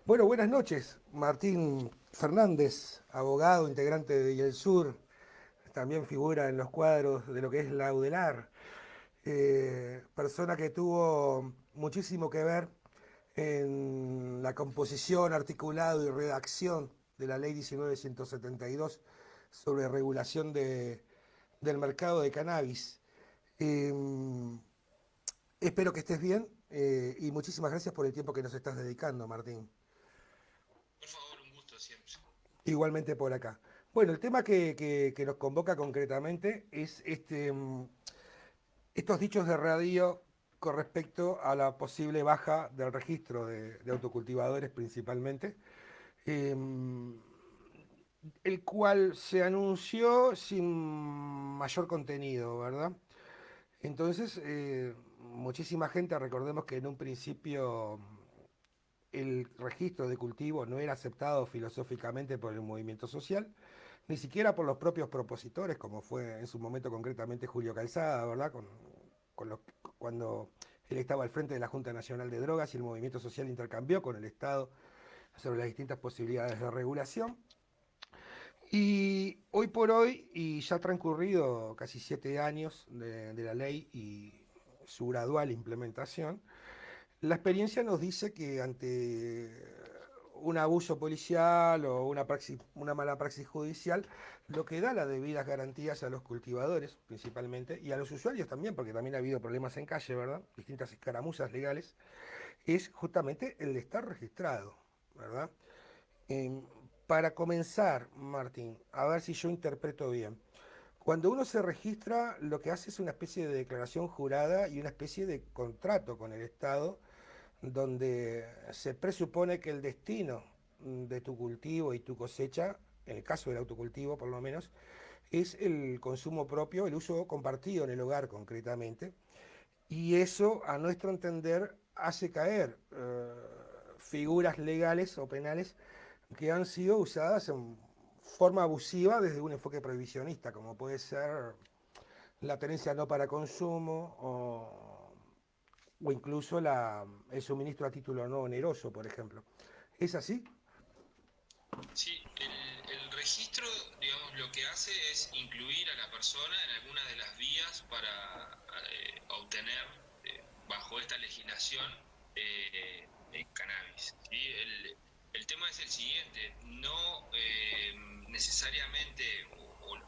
Bueno, buenas noches. Martín Fernández, abogado, integrante de Y el Sur, también figura en los cuadros de lo que es la UDELAR, persona que tuvo muchísimo que ver en la composición, articulado y redacción de la Ley 19.172 sobre regulación del mercado de cannabis. Eh, Espero que estés bien y muchísimas gracias por el tiempo que nos estás dedicando, Martín. Por favor, un gusto siempre. Igualmente por acá. Bueno, el tema que nos convoca concretamente es estos dichos de radio con respecto a la posible baja del registro de autocultivadores principalmente, eh, el cual se anunció sin mayor contenido, ¿verdad? Entonces, muchísima gente, recordemos que en un principio el registro de cultivo no era aceptado filosóficamente por el movimiento social, ni siquiera por los propios propositores, como fue en su momento concretamente Julio Calzada, ¿verdad? Con los- Cuando él estaba al frente de la Junta Nacional de Drogas y el movimiento social intercambió con el Estado sobre las distintas posibilidades de regulación. Y hoy por hoy, y ya ha transcurrido casi 7 años de la ley y su gradual implementación, la experiencia nos dice que ante un abuso policial o una mala praxis judicial, lo que da las debidas garantías a los cultivadores, principalmente, y a los usuarios también, porque también ha habido problemas en calle, ¿verdad? Distintas escaramuzas legales, es justamente el de estar registrado, ¿verdad? Eh, para comenzar, Martín, a ver si yo interpreto bien. Cuando uno se registra, lo que hace es una especie de declaración jurada y una especie de contrato con el Estado donde se presupone que el destino de tu cultivo y tu cosecha, en el caso del autocultivo por lo menos, es el consumo propio, el uso compartido en el hogar concretamente, y eso, a nuestro entender, hace caer figuras legales o penales que han sido usadas en forma abusiva desde un enfoque prohibicionista, como puede ser la tenencia no para consumo o incluso el suministro a título no oneroso, por ejemplo. ¿Es así? Sí, el registro, digamos, lo que hace es incluir a la persona en alguna de las vías para obtener, bajo esta legislación, cannabis. ¿Sí? El tema es el siguiente, no necesariamente,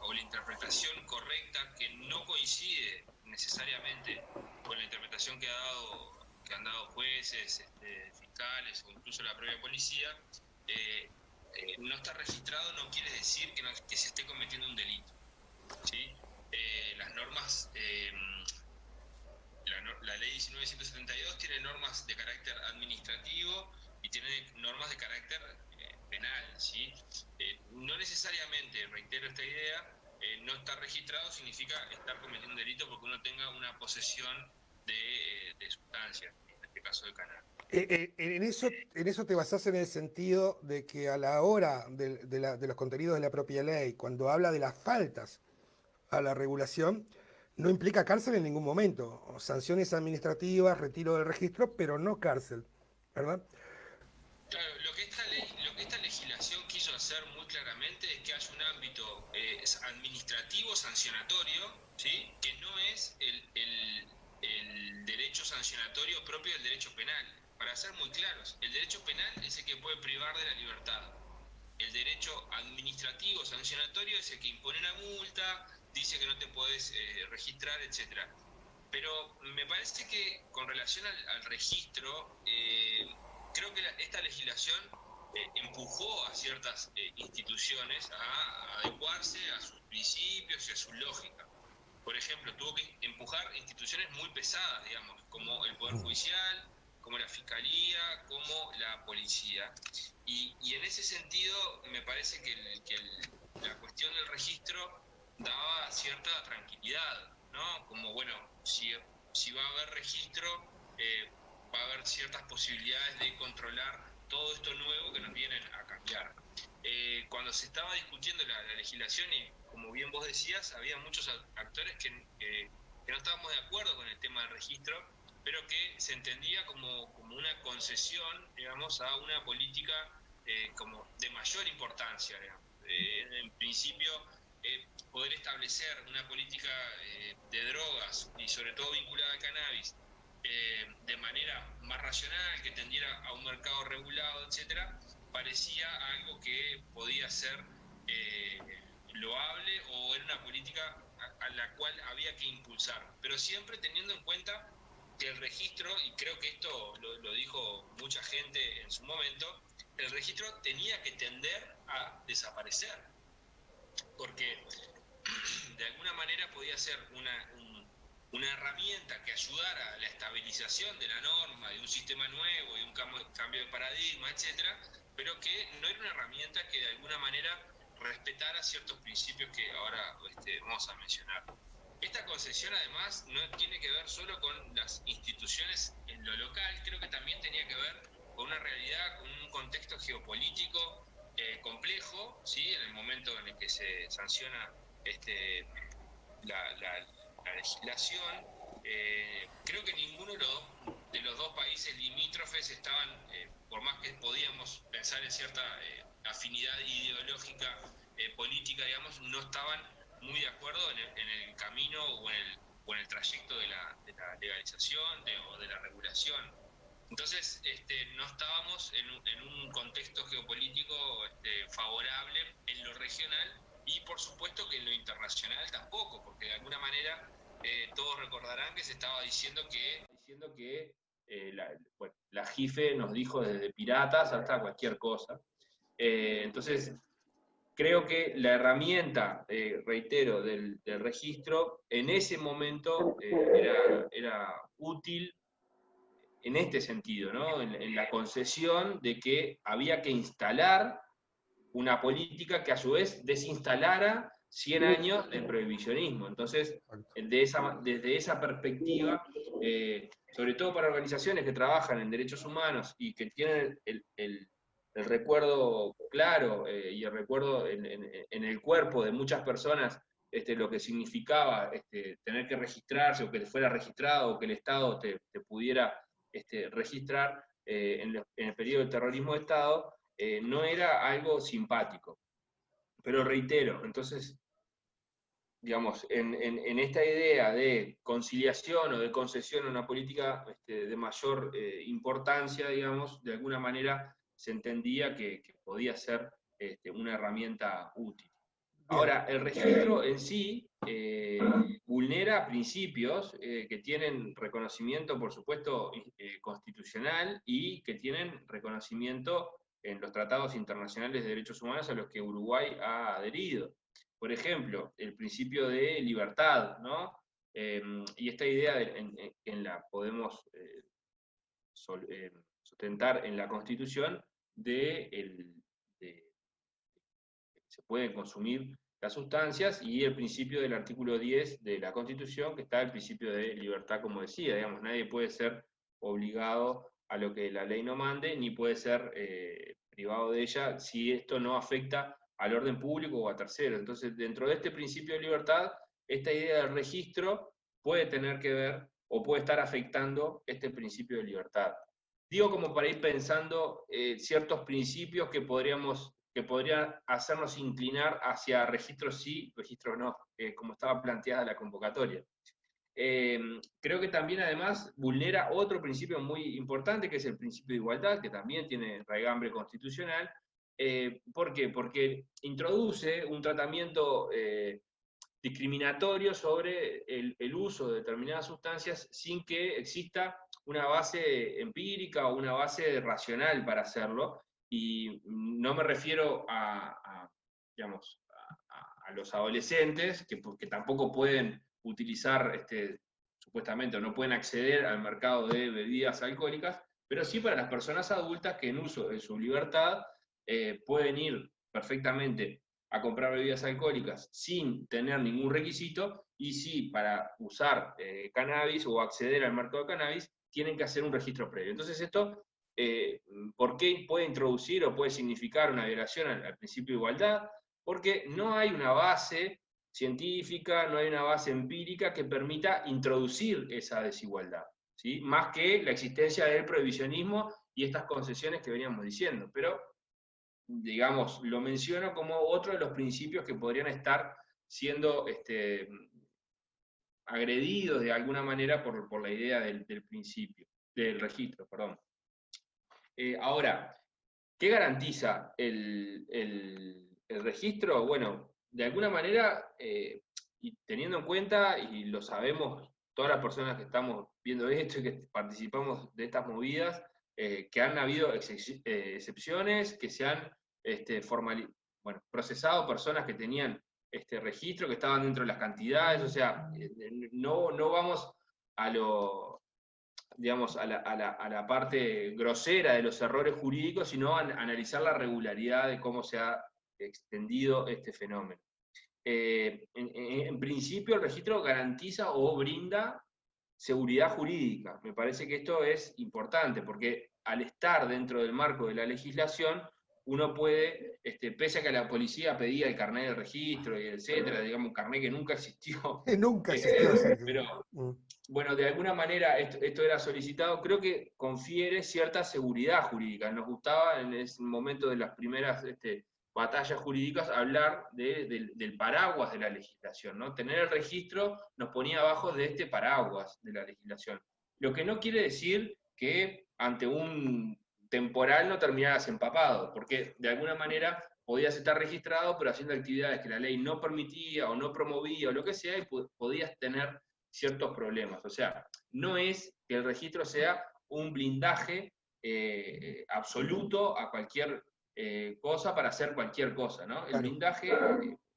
o la interpretación correcta, que no coincide necesariamente con la interpretación que han dado jueces, fiscales o incluso la propia policía, eh, no está registrado no quiere decir que se esté cometiendo un delito. ¿Sí? Las normas, la ley 19.172 tiene normas de carácter administrativo y tiene normas de carácter penal. ¿Sí? No necesariamente, reitero esta idea, no estar registrado significa estar cometiendo un delito porque uno tenga una posesión de sustancias, en este caso de cannabis. En eso te basás en el sentido de que a la hora de los contenidos de la propia ley, cuando habla de las faltas a la regulación, no implica cárcel en ningún momento. O sanciones administrativas, retiro del registro, pero no cárcel, ¿verdad? Claro, lo que esta legislación quiso hacer muy claramente es que haya un ámbito administrativo sancionatorio, ¿sí? Que no es el derecho sancionatorio propio del derecho penal. Para ser muy claros, el derecho penal es el que puede privar de la libertad. El derecho administrativo sancionatorio es el que impone una multa, dice que no te puedes registrar, etcétera. Pero me parece que con relación al registro, creo que esta legislación empujó a ciertas instituciones a adecuarse a sus principios y a su lógica. Por ejemplo, tuvo que empujar instituciones muy pesadas, digamos, como el Poder Judicial, como la Fiscalía, como la Policía. Y en ese sentido, me parece que, la cuestión del registro daba cierta tranquilidad, ¿no? Como, bueno, si va a haber registro, va a haber ciertas posibilidades de controlar todo esto nuevo que nos vienen a cambiar. Cuando se estaba discutiendo la legislación, y como bien vos decías, había muchos actores que no estábamos de acuerdo con el tema del registro, pero que se entendía como una concesión, digamos, a una política como de mayor importancia, digamos. En principio, poder establecer una política de drogas y sobre todo vinculada al cannabis de manera más racional, que tendiera a un mercado regulado, etcétera, parecía algo que podía ser loable o era una política a la cual había que impulsar, pero siempre teniendo en cuenta que el registro, y creo que esto lo dijo mucha gente en su momento, el registro tenía que tender a desaparecer, porque de alguna manera podía ser una herramienta que ayudara a la estabilización de la norma, de un sistema nuevo y un cambio de paradigma, etcétera, pero que no era una herramienta que de alguna manera respetara ciertos principios que ahora vamos a mencionar. Esta concesión además no tiene que ver solo con las instituciones en lo local, creo que también tenía que ver con una realidad, con un contexto geopolítico complejo, ¿sí? En el momento en el que se sanciona la legislación, creo que ninguno de los dos países limítrofes estaban, por más que podíamos pensar en cierta afinidad ideológica, política, digamos, no estaban muy de acuerdo en el camino o en el trayecto de la legalización o de la regulación. Entonces, no estábamos en un contexto geopolítico favorable en lo regional y por supuesto que en lo internacional tampoco, porque de alguna manera todos recordarán que se estaba diciendo que la JIFE nos dijo desde piratas hasta cualquier cosa. Entonces, creo que la herramienta, reitero, del registro, en ese momento era útil en este sentido, ¿no? En la concesión de que había que instalar una política que a su vez desinstalara 100 años de prohibicionismo. Entonces, desde esa perspectiva, sobre todo para organizaciones que trabajan en derechos humanos y que tienen el recuerdo claro y el recuerdo en el cuerpo de muchas personas, lo que significaba tener que registrarse o que fuera registrado o que el Estado te pudiera registrar en el periodo del terrorismo de Estado, no era algo simpático. Pero reitero, entonces, digamos, en esta idea de conciliación o de concesión a una política de mayor importancia, digamos, de alguna manera se entendía que podía ser una herramienta útil. Bien. Ahora, el registro en sí vulnera principios que tienen reconocimiento, por supuesto, constitucional y que tienen reconocimiento en los tratados internacionales de derechos humanos a los que Uruguay ha adherido. Por ejemplo, el principio de libertad, ¿no? Y esta idea la podemos sustentar en la Constitución de se pueden consumir las sustancias y el principio del artículo 10 de la Constitución, que está el principio de libertad, como decía, digamos, nadie puede ser obligado a lo que la ley no mande, ni puede ser privado de ella si esto no afecta al orden público o a terceros. Entonces, dentro de este principio de libertad, esta idea del registro puede tener que ver o puede estar afectando este principio de libertad. Digo como para ir pensando ciertos principios que podrían hacernos inclinar hacia registros sí, registros no, como estaba planteada la convocatoria. Creo que también además vulnera otro principio muy importante, que es el principio de igualdad, que también tiene raigambre constitucional. ¿Por qué? Porque introduce un tratamiento discriminatorio sobre el uso de determinadas sustancias sin que exista una base empírica o una base racional para hacerlo. Y no me refiero digamos, a los adolescentes, que tampoco pueden utilizar, supuestamente, o no pueden acceder al mercado de bebidas alcohólicas, pero sí para las personas adultas que en uso de su libertad pueden ir perfectamente a comprar bebidas alcohólicas sin tener ningún requisito, y sí, para usar cannabis o acceder al mercado de cannabis, tienen que hacer un registro previo. Entonces esto, ¿por qué puede introducir o puede significar una violación al principio de igualdad? Porque no hay una base científica, no hay una base empírica que permita introducir esa desigualdad, ¿sí? Más que la existencia del prohibicionismo y estas concesiones que veníamos diciendo. Pero, digamos, lo menciono como otro de los principios que podrían estar siendo agredidos de alguna manera por la idea del principio, del registro, perdón. Ahora, ¿qué garantiza el registro? Bueno, de alguna manera, y teniendo en cuenta, y lo sabemos todas las personas que estamos viendo esto y que participamos de estas movidas, que han habido excepciones, que se han procesado personas que tenían registro, que estaban dentro de las cantidades, o sea, no vamos a lo, digamos, a la parte grosera de los errores jurídicos, sino a analizar la regularidad de cómo se ha extendido este fenómeno. En principio, el registro garantiza o brinda seguridad jurídica. Me parece que esto es importante, porque al estar dentro del marco de la legislación, uno puede, pese a que la policía pedía el carnet de registro y etcétera, digamos, un carnet que nunca existió. Nunca existió, Sergio. Pero, bueno, de alguna manera esto era solicitado, creo que confiere cierta seguridad jurídica. Nos gustaba en ese momento de las primeras batallas jurídicas hablar del paraguas de la legislación, ¿no? Tener el registro nos ponía abajo de este paraguas de la legislación. Lo que no quiere decir que ante un temporal no terminaras empapado, porque de alguna manera podías estar registrado, pero haciendo actividades que la ley no permitía o no promovía o lo que sea, y podías tener ciertos problemas. O sea, no es que el registro sea un blindaje absoluto a cualquier cosa para hacer cualquier cosa, ¿no? El blindaje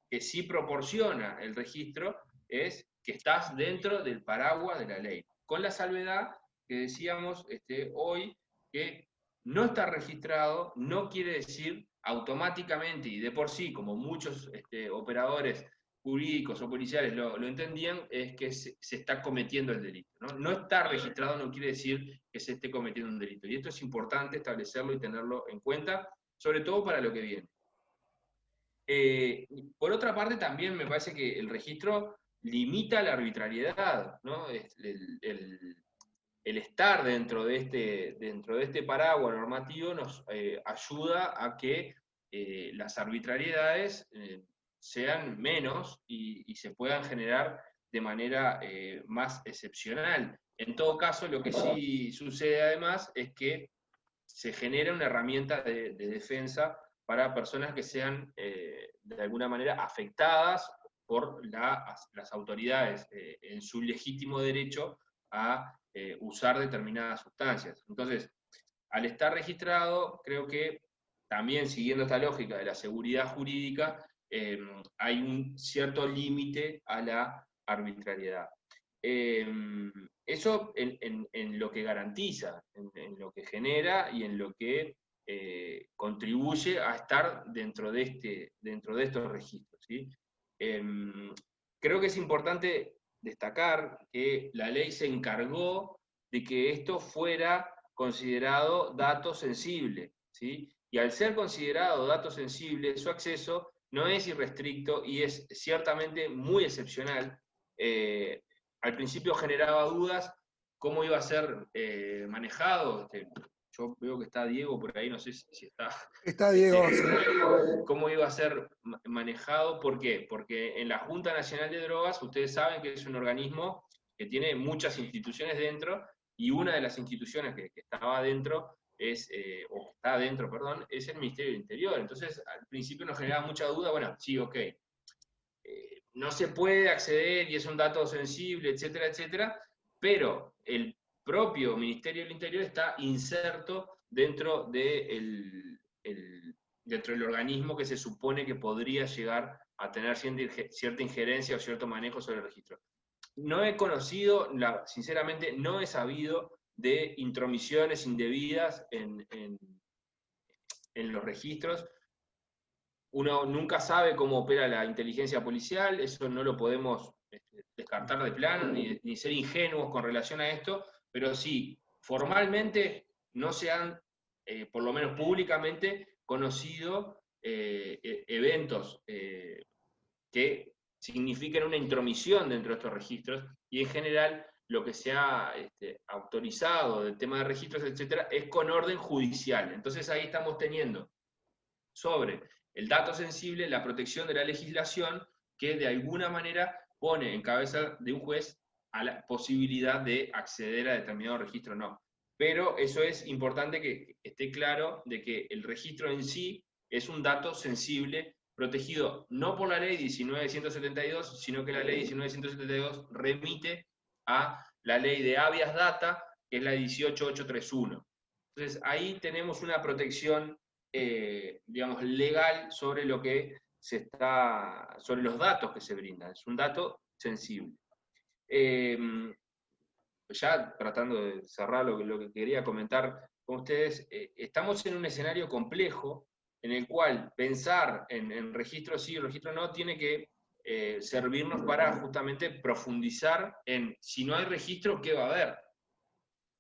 que sí proporciona el registro es que estás dentro del paraguas de la ley, con la salvedad que decíamos hoy, que no estar registrado no quiere decir automáticamente y de por sí, como muchos operadores jurídicos o policiales lo entendían, es que se está cometiendo el delito, ¿no? No estar registrado no quiere decir que se esté cometiendo un delito. Y esto es importante establecerlo y tenerlo en cuenta, sobre todo para lo que viene. Por otra parte, también me parece que el registro limita la arbitrariedad, ¿no? El estar dentro de este paraguas normativo nos ayuda a que las arbitrariedades sean menos y se puedan generar de manera más excepcional. En todo caso, lo que sí sucede además es que se genera una herramienta de defensa para personas que sean de alguna manera afectadas por las autoridades en su legítimo derecho a usar determinadas sustancias. Entonces, al estar registrado, creo que también siguiendo esta lógica de la seguridad jurídica, hay un cierto límite a la arbitrariedad. Eso en lo que garantiza, en lo que genera y en lo que contribuye a estar dentro de estos registros, ¿sí? Creo que es importante destacar que la ley se encargó de que esto fuera considerado dato sensible, ¿sí? Y al ser considerado dato sensible, su acceso no es irrestricto y es ciertamente muy excepcional. Al principio generaba dudas cómo iba a ser manejado. Yo veo que está Diego por ahí, no sé si está. Está Diego. ¿Cómo iba a ser manejado? ¿Por qué? Porque en la Junta Nacional de Drogas, ustedes saben que es un organismo que tiene muchas instituciones dentro, y una de las instituciones que estaba dentro o que está dentro, perdón, es el Ministerio del Interior. Entonces, al principio nos generaba mucha duda, bueno, sí, ok, no se puede acceder y es un dato sensible, etcétera, etcétera, pero el propio Ministerio del Interior está inserto dentro dentro del organismo que se supone que podría llegar a tener cierta injerencia o cierto manejo sobre el registro. No he conocido, sinceramente, no he sabido de intromisiones indebidas en los registros. Uno nunca sabe cómo opera la inteligencia policial, eso no lo podemos descartar de plano, ni ser ingenuos con relación a esto, pero sí, formalmente no se han, por lo menos públicamente, conocido eventos que signifiquen una intromisión dentro de estos registros, y en general lo que se ha autorizado del tema de registros, etcétera, es con orden judicial. Entonces ahí estamos teniendo sobre el dato sensible la protección de la legislación que de alguna manera pone en cabeza de un juez a la posibilidad de acceder a determinado registro o no. Pero eso es importante que esté claro de que el registro en sí es un dato sensible protegido no por la ley 19.172, sino que la ley 19.172 remite a la ley de habeas data, que es la 18.831. Entonces ahí tenemos una protección, digamos, legal sobre lo que sobre los datos que se brindan. Es un dato sensible. Ya tratando de cerrar lo que quería comentar con ustedes, estamos en un escenario complejo en el cual pensar en registro sí y registro no tiene que servirnos para justamente profundizar en si no hay registro, ¿qué va a haber?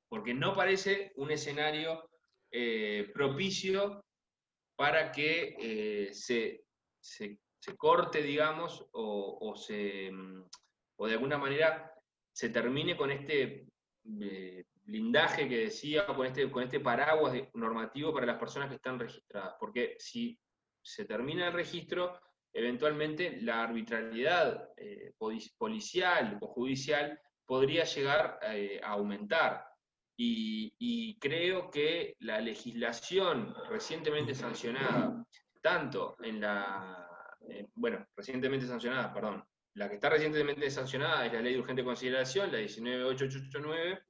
Porque no parece un escenario propicio para que se corte, digamos, o de alguna manera se termine con este blindaje que decía, con este paraguas normativo para las personas que están registradas. Porque si se termina el registro, eventualmente la arbitrariedad policial o judicial podría llegar a aumentar. Y creo que la legislación recientemente sancionada, tanto en recientemente sancionada, perdón, la que está recientemente sancionada es la Ley de Urgente Consideración, la 19.889,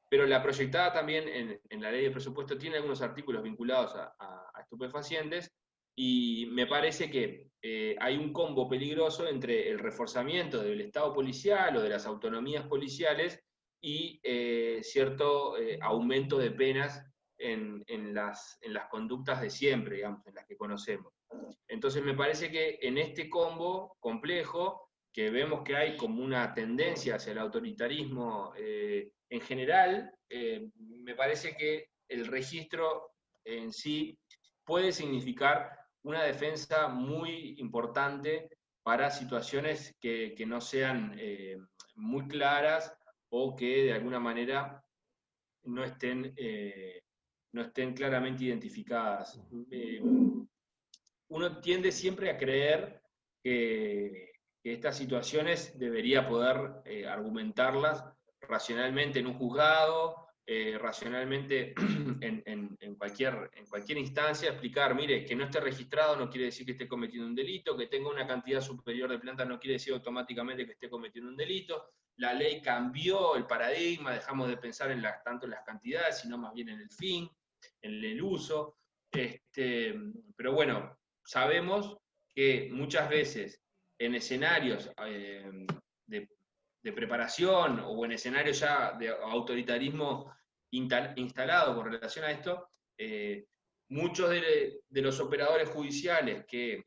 pero la proyectada también en la Ley de Presupuesto tiene algunos artículos vinculados a estupefacientes, y me parece que hay un combo peligroso entre el reforzamiento del Estado policial o de las autonomías policiales y cierto aumento de penas en las conductas de siempre, digamos, en las que conocemos. Entonces me parece que en este combo complejo, que vemos que hay como una tendencia hacia el autoritarismo en general, me parece que el registro en sí puede significar una defensa muy importante para situaciones que no sean muy claras o que de alguna manera no estén claramente identificadas. Uno tiende siempre a creer que estas situaciones debería poder argumentarlas racionalmente en un juzgado, racionalmente en cualquier instancia, explicar, mire, que no esté registrado no quiere decir que esté cometiendo un delito, que tenga una cantidad superior de plantas no quiere decir automáticamente que esté cometiendo un delito. La ley cambió el paradigma, dejamos de pensar tanto en las cantidades, sino más bien en el fin, en el uso. Pero bueno, sabemos que muchas veces en escenarios de preparación o en escenarios ya de autoritarismo instalado con relación a esto, muchos de los operadores judiciales que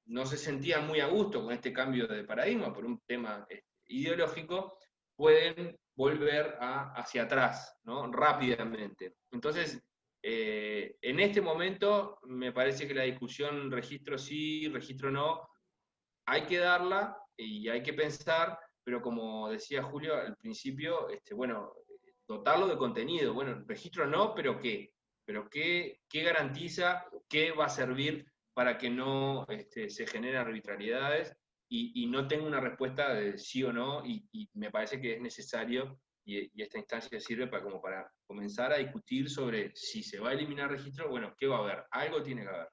no se sentían muy a gusto con este cambio de paradigma por un tema ideológico, pueden volver hacia atrás, ¿no? Rápidamente. Entonces, en este momento me parece que la discusión registro sí, registro no, hay que darla y hay que pensar, pero como decía Julio al principio, dotarlo de contenido. Bueno, registro no, pero ¿qué? ¿Pero qué garantiza? ¿Qué va a servir para que no se generen arbitrariedades y no tenga una respuesta de sí o no? Y me parece que es necesario, y esta instancia sirve para comenzar a discutir sobre si se va a eliminar registro, bueno, ¿qué va a haber? Algo tiene que haber.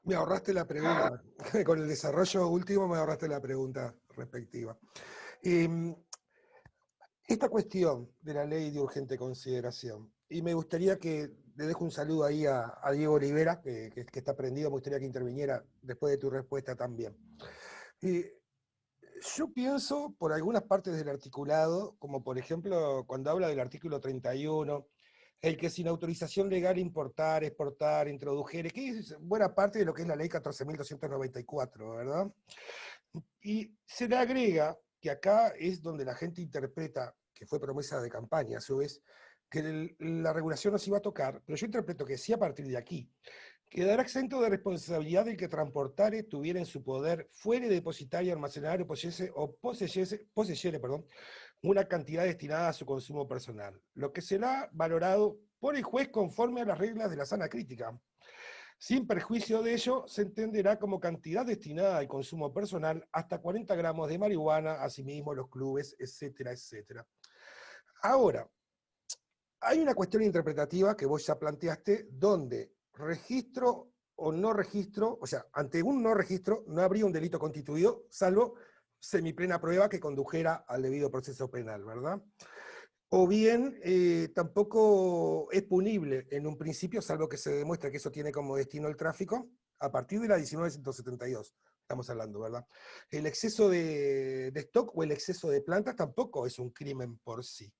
Me ahorraste la pregunta. Con el desarrollo último me ahorraste la pregunta respectiva. Esta cuestión de la ley de urgente consideración, y me gustaría que le dejo un saludo ahí a Diego Olivera, que está prendido, me gustaría que interviniera después de tu respuesta también. Yo pienso por algunas partes del articulado, como por ejemplo cuando habla del artículo 31, el que sin autorización legal importar, exportar, introdujer, que es buena parte de lo que es la ley 14.294, ¿verdad? Y se le agrega que acá es donde la gente interpreta, que fue promesa de campaña a su vez, que la regulación no se iba a tocar, pero yo interpreto que sí a partir de aquí. quedará exento de responsabilidad del que transportare, tuviera en su poder, fuere depositario, almacenario, poseyere, perdón, una cantidad destinada a su consumo personal, lo que será valorado por el juez conforme a las reglas de la sana crítica. Sin perjuicio de ello, se entenderá como cantidad destinada al consumo personal hasta 40 gramos de marihuana, asimismo los clubes, etcétera, etcétera. Ahora, hay una cuestión interpretativa que vos ya planteaste, donde registro o no registro, o sea, ante un no registro no habría un delito constituido, salvo semiplena prueba que condujera al debido proceso penal, ¿verdad? O bien tampoco es punible en un principio, salvo que se demuestre que eso tiene como destino el tráfico, a partir de la 1972, estamos hablando, ¿verdad? El exceso de stock o el exceso de plantas tampoco es un crimen por sí.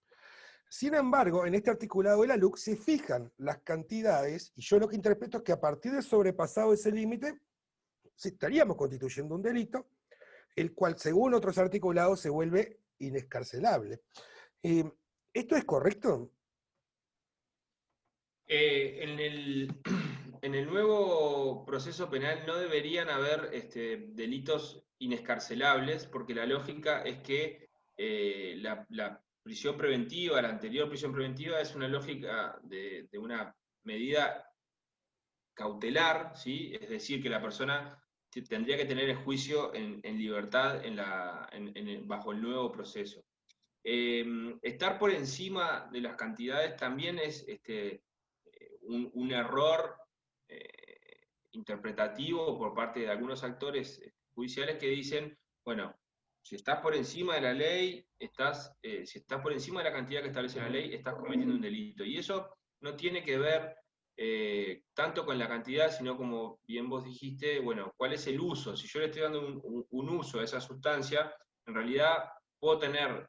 Sin embargo, en este articulado de la LUC se fijan las cantidades, y yo lo que interpreto es que a partir de sobrepasado ese límite, estaríamos constituyendo un delito, el cual, según otros articulados, se vuelve inescarcelable. ¿Esto es correcto? En el nuevo proceso penal no deberían haber delitos inescarcelables, porque la lógica es que la prisión preventiva, la anterior prisión preventiva, es una lógica de una medida cautelar, ¿sí? Es decir, que la persona tendría que tener el juicio en libertad bajo el nuevo proceso. Estar por encima de las cantidades también es un error interpretativo por parte de algunos actores judiciales que dicen, bueno, si estás por encima de la ley, si estás por encima de la cantidad que establece la ley, estás cometiendo un delito. Y eso no tiene que ver tanto con la cantidad, sino como bien vos dijiste, bueno, ¿cuál es el uso? Si yo le estoy dando un uso a esa sustancia, en realidad puedo tener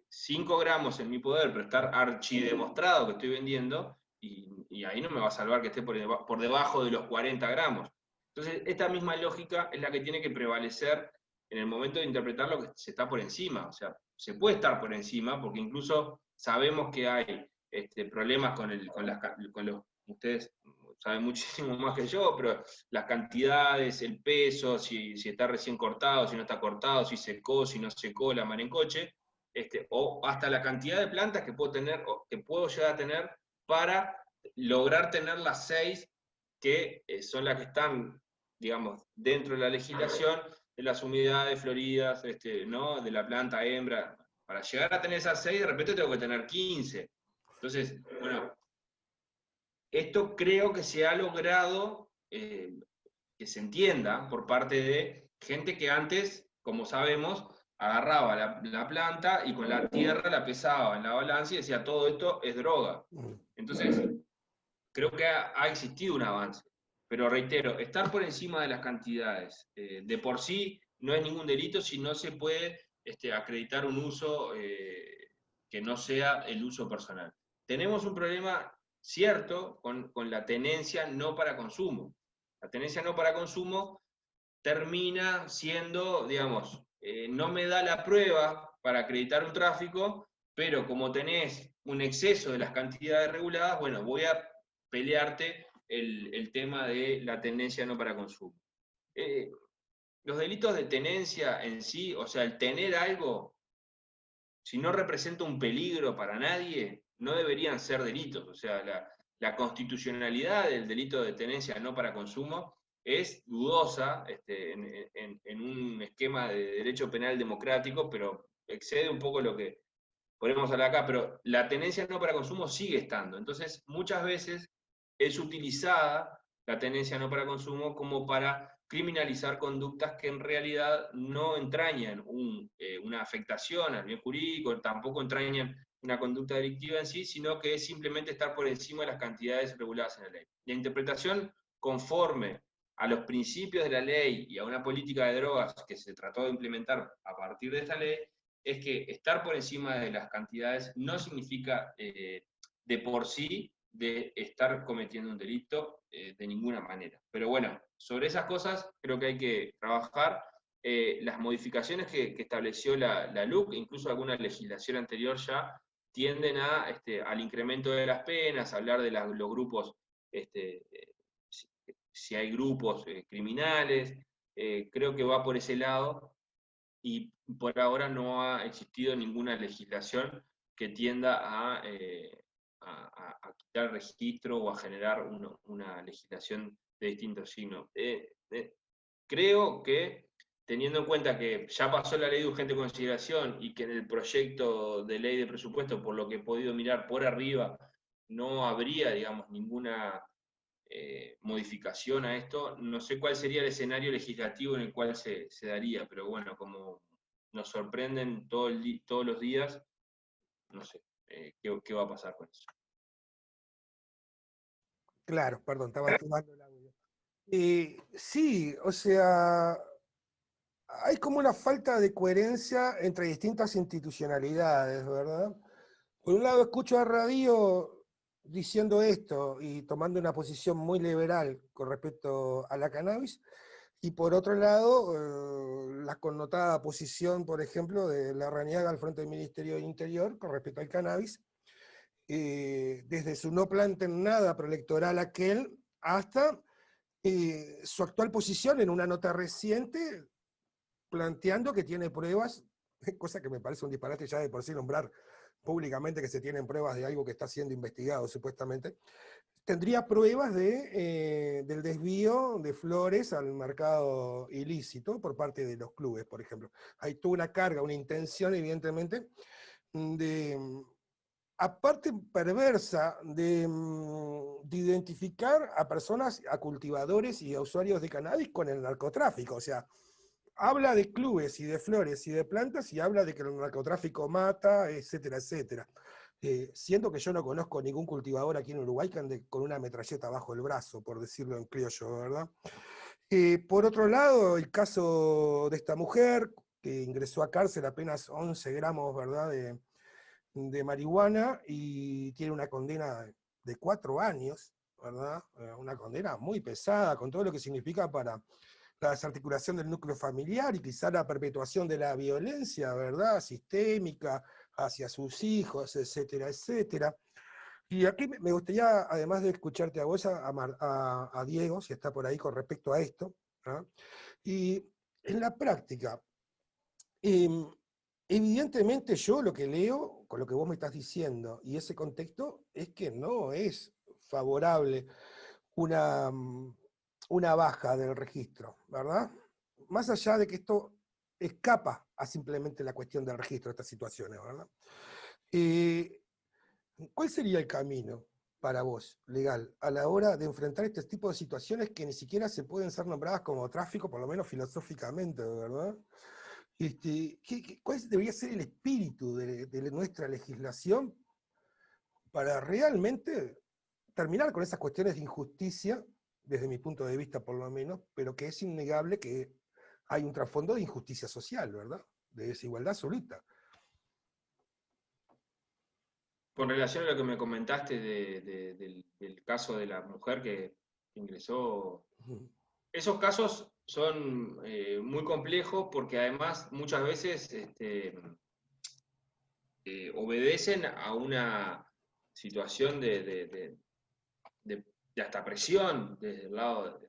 5 gramos en mi poder, pero estar archidemostrado que estoy vendiendo, y ahí no me va a salvar que esté por debajo de los 40 gramos. Entonces, esta misma lógica es la que tiene que prevalecer en el momento de interpretar lo que se está por encima. O sea, se puede estar por encima, porque incluso sabemos que hay problemas con los, ustedes saben muchísimo más que yo, pero las cantidades, el peso, si está recién cortado, si no está cortado, si secó, si no secó la mar en coche, o hasta la cantidad de plantas que puedo tener, o que puedo llegar a tener para lograr tener las 6 que son las que están, digamos, dentro de la legislación de las unidades floridas, ¿no? De la planta hembra. Para llegar a tener esas 6, de repente tengo que tener 15. Entonces, bueno, esto creo que se ha logrado que se entienda por parte de gente que antes, como sabemos, agarraba la planta y con la tierra la pesaba en la balanza y decía, todo esto es droga. Entonces, creo que ha existido un avance. Pero reitero, estar por encima de las cantidades de por sí no es ningún delito si no se puede acreditar un uso que no sea el uso personal. Tenemos un problema cierto con la tenencia no para consumo. La tenencia no para consumo termina siendo, digamos, no me da la prueba para acreditar un tráfico, pero como tenés un exceso de las cantidades reguladas, bueno, voy a pelearte el tema de la tenencia no para consumo. Los delitos de tenencia en sí, o sea, el tener algo, si no representa un peligro para nadie, no deberían ser delitos. O sea, la constitucionalidad del delito de tenencia no para consumo es dudosa en un esquema de derecho penal democrático, pero excede un poco lo que podemos hablar acá, pero la tenencia no para consumo sigue estando. Entonces, muchas veces es utilizada la tenencia no para consumo como para criminalizar conductas que en realidad no entrañan una afectación al bien jurídico, tampoco entrañan una conducta delictiva en sí, sino que es simplemente estar por encima de las cantidades reguladas en la ley. La interpretación conforme a los principios de la ley y a una política de drogas que se trató de implementar a partir de esta ley, es que estar por encima de las cantidades no significa de por sí de estar cometiendo un delito de ninguna manera. Pero bueno, sobre esas cosas creo que hay que trabajar. Las modificaciones que estableció la LUC, incluso alguna legislación anterior ya, tienden al incremento de las penas, a hablar de los grupos si hay grupos criminales, creo que va por ese lado, y por ahora no ha existido ninguna legislación que tienda a quitar registro o a generar una legislación de distinto signo. Creo que, teniendo en cuenta que ya pasó la ley de urgente consideración y que en el proyecto de ley de presupuesto, por lo que he podido mirar por arriba, no habría, digamos, ninguna modificación a esto, no sé cuál sería el escenario legislativo en el cual se daría, pero bueno, como nos sorprenden todos los días, no sé qué va a pasar con eso. Claro, perdón, estaba activando el audio. Sí, o sea, hay como una falta de coherencia entre distintas institucionalidades, ¿verdad? Por un lado, escucho a Radio diciendo esto y tomando una posición muy liberal con respecto a la cannabis, y por otro lado, la connotada posición, por ejemplo, de Larrañaga al frente del Ministerio del Interior con respecto al cannabis, desde su no planten nada preelectoral aquel hasta su actual posición en una nota reciente planteando que tiene pruebas, cosa que me parece un disparate ya de por sí nombrar públicamente que se tienen pruebas de algo que está siendo investigado supuestamente, tendría pruebas del desvío de flores al mercado ilícito por parte de los clubes, por ejemplo. Hay toda una carga, una intención, evidentemente, de, aparte perversa, de identificar a personas, a cultivadores y a usuarios de cannabis con el narcotráfico. O sea, habla de clubes y de flores y de plantas y habla de que el narcotráfico mata, etcétera, etcétera. Siendo que yo no conozco ningún cultivador aquí en Uruguay que ande con una metralleta bajo el brazo, por decirlo en criollo, ¿verdad? Por otro lado, el caso de esta mujer que ingresó a cárcel apenas 11 gramos, ¿verdad?, de marihuana y tiene una condena de 4 años, ¿verdad? Una condena muy pesada, con todo lo que significa para la desarticulación del núcleo familiar y quizá la perpetuación de la violencia, ¿verdad?, sistémica hacia sus hijos, etcétera, etcétera. Y aquí me gustaría, además de escucharte a vos, a Diego, si está por ahí con respecto a esto, ¿ah? Y en la práctica, eh, evidentemente yo lo que leo, con lo que vos me estás diciendo, y ese contexto, es que no es favorable una, una baja del registro, ¿verdad? Más allá de que esto escapa a simplemente la cuestión del registro de estas situaciones, ¿verdad? Eh, ¿Cuál sería el camino para vos, legal, a la hora de enfrentar este tipo de situaciones que ni siquiera se pueden ser nombradas como tráfico, por lo menos filosóficamente, ¿verdad? ¿Cuál debería ser el espíritu de nuestra legislación para realmente terminar con esas cuestiones de injusticia, desde mi punto de vista por lo menos, pero que es innegable que hay un trasfondo de injusticia social, ¿verdad? De desigualdad absoluta. Con relación a lo que me comentaste del caso de la mujer que ingresó, esos casos son muy complejos porque además muchas veces obedecen a una situación de hasta presión desde el lado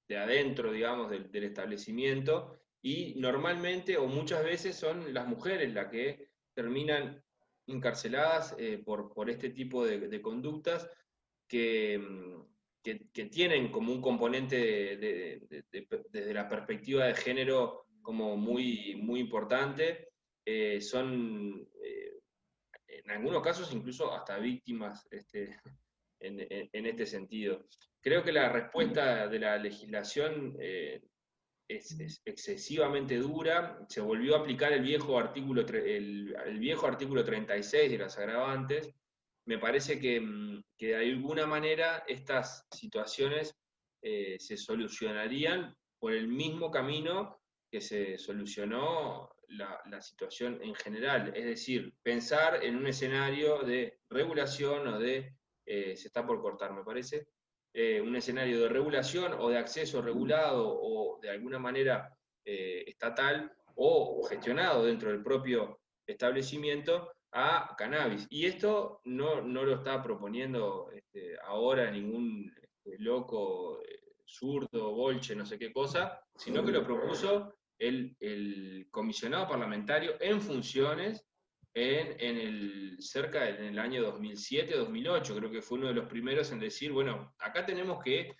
de adentro, digamos, del establecimiento, y normalmente o muchas veces son las mujeres las que terminan encarceladas por este tipo de conductas que, que tienen como un componente desde la perspectiva de género como muy importante. Son en algunos casos incluso hasta víctimas en este sentido. Creo que la respuesta de la legislación es excesivamente dura. Se volvió a aplicar el viejo artículo 36 de las agravantes. Me parece que de alguna manera estas situaciones se solucionarían por el mismo camino que se solucionó la situación en general. Es decir, pensar en un escenario de regulación o se está por cortar, me parece, un escenario de regulación o de acceso regulado o de alguna manera estatal o gestionado dentro del propio establecimiento a cannabis. Y esto no lo está proponiendo ahora ningún loco zurdo, bolche, no sé qué cosa, sino que lo propuso el comisionado parlamentario en funciones cerca en el año 2007-2008, creo que fue uno de los primeros en decir, bueno, acá tenemos que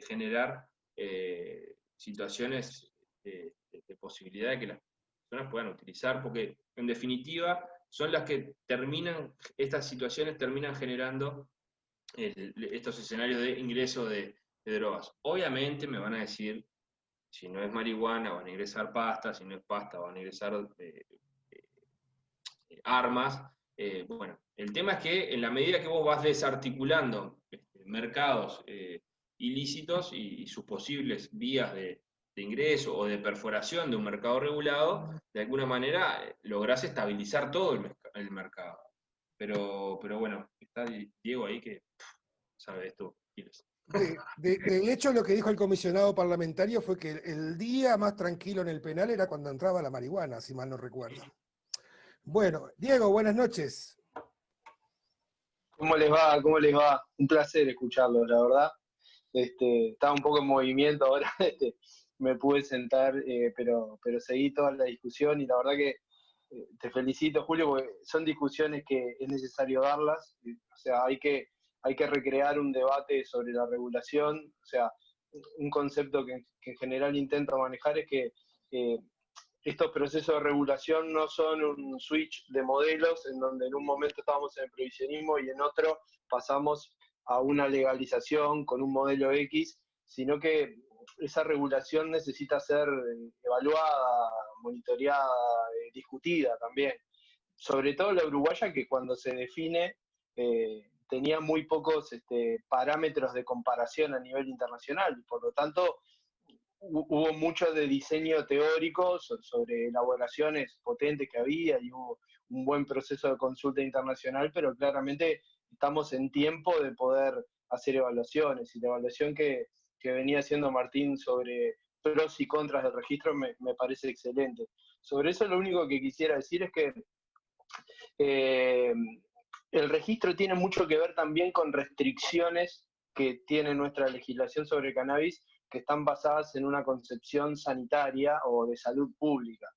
generar situaciones de posibilidad de que las personas puedan utilizar, porque en definitiva son las que estas situaciones terminan generando estos escenarios de ingreso de drogas. Obviamente me van a decir, si no es marihuana van a ingresar pasta, si no es pasta van a ingresar armas. Bueno, el tema es que en la medida que vos vas desarticulando mercados ilícitos y sus posibles vías de ingreso o de perforación de un mercado regulado, de alguna manera lográs estabilizar todo el mercado. Pero bueno, está Diego ahí que sabe esto. De hecho, lo que dijo el comisionado parlamentario fue que el día más tranquilo en el penal era cuando entraba la marihuana, si mal no recuerdo. Bueno, Diego, buenas noches. ¿Cómo les va? ¿Cómo les va? Un placer escucharlos, la verdad. Estaba un poco en movimiento ahora, me pude sentar, pero seguí toda la discusión y la verdad que te felicito, Julio, porque son discusiones que es necesario darlas. O sea, hay que recrear un debate sobre la regulación. O sea, un concepto que en general intento manejar es que estos procesos de regulación no son un switch de modelos en donde en un momento estábamos en el prohibicionismo y en otro pasamos a una legalización con un modelo X, sino que esa regulación necesita ser evaluada, monitoreada, discutida también. Sobre todo la uruguaya, que cuando se define tenía muy pocos parámetros de comparación a nivel internacional y por lo tanto hubo mucho de diseño teórico sobre elaboraciones potentes que había y hubo un buen proceso de consulta internacional, pero claramente estamos en tiempo de poder hacer evaluaciones y la evaluación que venía haciendo Martín sobre pros y contras del registro me parece excelente. Sobre eso lo único que quisiera decir es que el registro tiene mucho que ver también con restricciones que tiene nuestra legislación sobre cannabis que están basadas en una concepción sanitaria o de salud pública.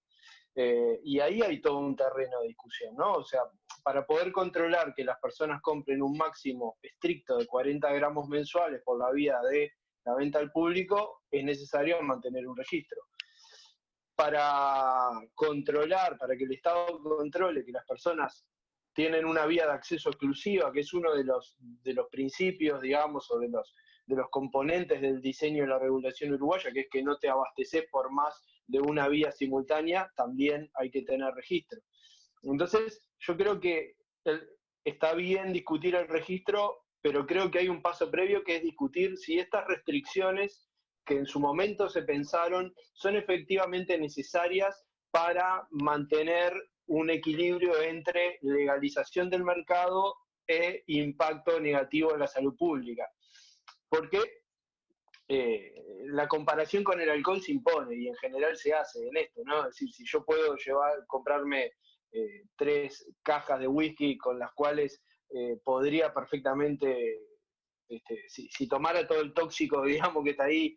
Y ahí hay todo un terreno de discusión, ¿no? O sea, para poder controlar que las personas compren un máximo estricto de 40 gramos mensuales por la vía de la venta al público, es necesario mantener un registro. Para controlar, para que el Estado controle que las personas tienen una vía de acceso exclusiva, que es uno de los principios, digamos, o de los componentes del diseño de la regulación uruguaya, que es que no te abasteces por más de una vía simultánea, también hay que tener registro. Entonces, yo creo que está bien discutir el registro, pero creo que hay un paso previo que es discutir si estas restricciones que en su momento se pensaron son efectivamente necesarias para mantener un equilibrio entre legalización del mercado e impacto negativo en la salud pública. Porque la comparación con el alcohol se impone y en general se hace en esto, ¿no? Es decir, si yo puedo comprarme 3 cajas de whisky con las cuales podría perfectamente, si tomara todo el tóxico, digamos, que está ahí,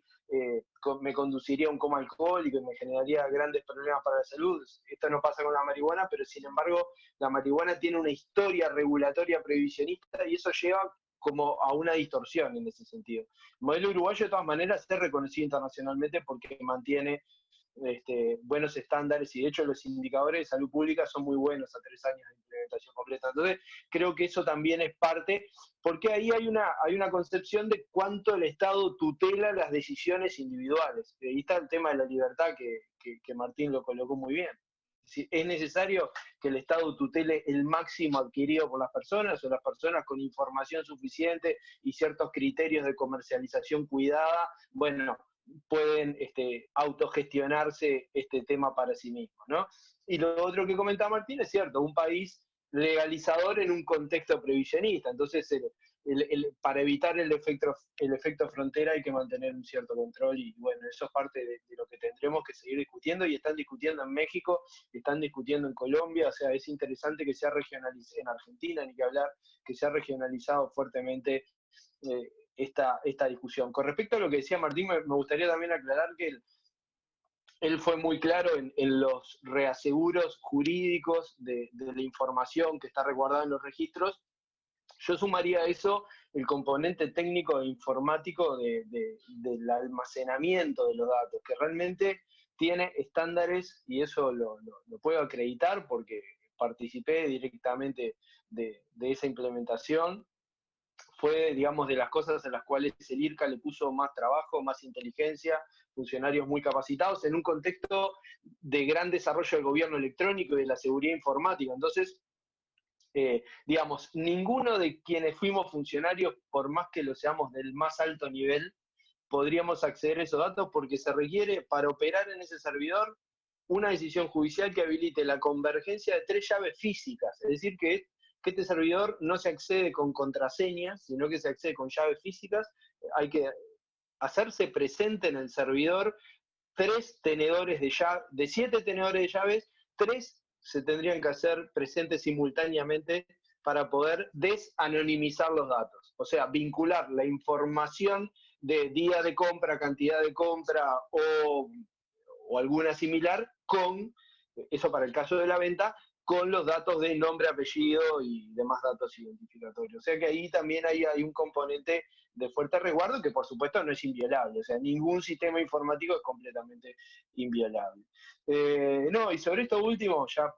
me conduciría a un coma alcohólico y me generaría grandes problemas para la salud. Esto no pasa con la marihuana, pero sin embargo la marihuana tiene una historia regulatoria previsionista y eso lleva como a una distorsión en ese sentido. El modelo uruguayo de todas maneras es reconocido internacionalmente porque mantiene buenos estándares y de hecho los indicadores de salud pública son muy buenos a 3 años de implementación completa. Entonces creo que eso también es parte, porque ahí hay una concepción de cuánto el Estado tutela las decisiones individuales. Ahí está el tema de la libertad que Martín lo colocó muy bien. ¿Es necesario que el Estado tutele el máximo adquirido por las personas o las personas con información suficiente y ciertos criterios de comercialización cuidada? Bueno, pueden autogestionarse este tema para sí mismos, ¿no? Y lo otro que comentaba Martín es cierto, un país legalizador en un contexto previsionista, entonces para evitar el efecto frontera hay que mantener un cierto control y bueno, eso es parte de lo que tendremos que seguir discutiendo y están discutiendo en México, están discutiendo en Colombia, o sea, es interesante que sea regionalizado en Argentina, ni que hablar, que sea regionalizado fuertemente esta discusión. Con respecto a lo que decía Martín, me gustaría también aclarar que él fue muy claro en los reaseguros jurídicos de la información que está resguardada en los registros. Yo sumaría a eso el componente técnico e informático del almacenamiento de los datos, que realmente tiene estándares, y eso lo puedo acreditar porque participé directamente de esa implementación. Fue, digamos, de las cosas en las cuales el IRCA le puso más trabajo, más inteligencia, funcionarios muy capacitados, en un contexto de gran desarrollo del gobierno electrónico y de la seguridad informática. Entonces, digamos, ninguno de quienes fuimos funcionarios, por más que lo seamos del más alto nivel, podríamos acceder a esos datos porque se requiere para operar en ese servidor una decisión judicial que habilite la convergencia de 3 llaves físicas, es decir, que este servidor no se accede con contraseñas, sino que se accede con llaves físicas. Hay que hacerse presente en el servidor 3 tenedores de llaves, de 7 tenedores de llaves, 3 se tendrían que hacer presentes simultáneamente para poder desanonimizar los datos. O sea, vincular la información de día de compra, cantidad de compra o alguna similar con, eso para el caso de la venta, con los datos de nombre, apellido y demás datos identificatorios. O sea que ahí también hay un componente de fuerte resguardo que por supuesto no es inviolable. O sea, ningún sistema informático es completamente inviolable. No, y sobre esto último, ya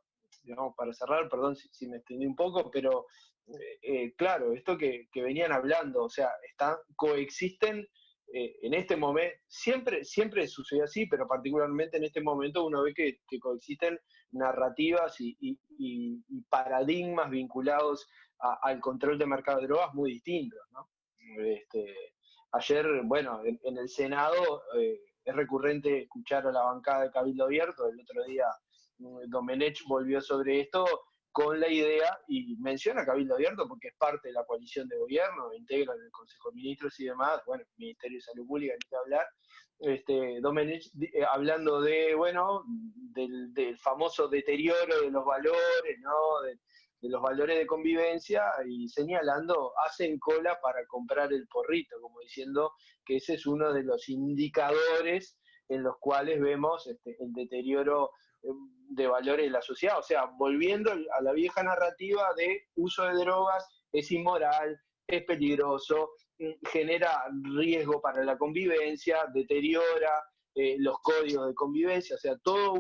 digamos, para cerrar, perdón si me extendí un poco, pero claro, esto que venían hablando, o sea, coexisten en este momento, siempre sucedió así, pero particularmente en este momento uno ve que coexisten narrativas y paradigmas vinculados al control de mercado de drogas muy distintos, ¿no? Ayer, bueno, en el Senado es recurrente escuchar a la bancada de Cabildo Abierto. El otro día Domenech volvió sobre esto con la idea, y menciona Cabildo Abierto porque es parte de la coalición de gobierno, integra el Consejo de Ministros y demás, bueno, Ministerio de Salud Pública, ni que hablar. Domenech hablando de, bueno, del famoso deterioro de los valores, ¿no? De los valores de convivencia, y señalando, hacen cola para comprar el porrito, como diciendo que ese es uno de los indicadores en los cuales vemos el deterioro de valores de la sociedad. O sea, volviendo a la vieja narrativa de uso de drogas, es inmoral, es peligroso, genera riesgo para la convivencia, deteriora los códigos de convivencia, o sea, todo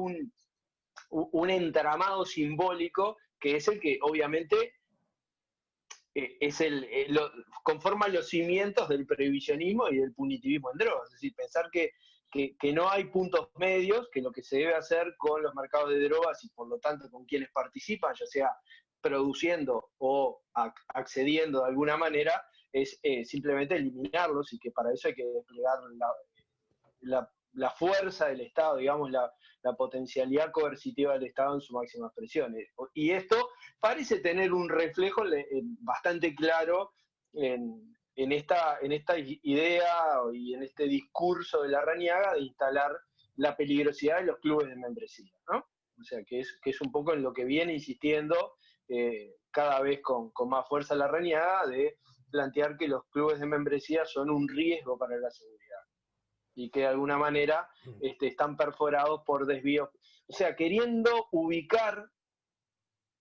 un entramado simbólico que es el que obviamente conforma los cimientos del previsionismo y del punitivismo en drogas. Es decir, pensar que no hay puntos medios, que lo que se debe hacer con los mercados de drogas y por lo tanto con quienes participan, ya sea produciendo o accediendo de alguna manera, es simplemente eliminarlos, y que para eso hay que desplegar la fuerza del Estado, digamos, la potencialidad coercitiva del Estado en su máxima expresión. Y esto parece tener un reflejo bastante claro en esta idea y en este discurso de Larrañaga de instalar la peligrosidad de los clubes de membresía, ¿no? O sea, que es un poco en lo que viene insistiendo cada vez con más fuerza Larrañaga, de plantear que los clubes de membresía son un riesgo para la seguridad y que de alguna manera están perforados por desvíos. O sea, queriendo ubicar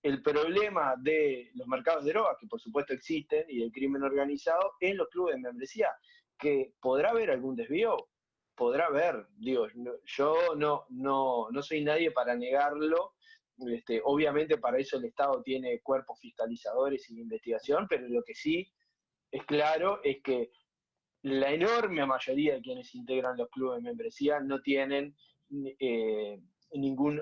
el problema de los mercados de drogas, que por supuesto existen, y del crimen organizado, en los clubes de membresía. ¿Que podrá haber algún desvío? Podrá haber. Digo, yo no soy nadie para negarlo. Obviamente para eso el Estado tiene cuerpos fiscalizadores y de investigación, pero lo que sí es claro es que la enorme mayoría de quienes integran los clubes de membresía no tienen ningún,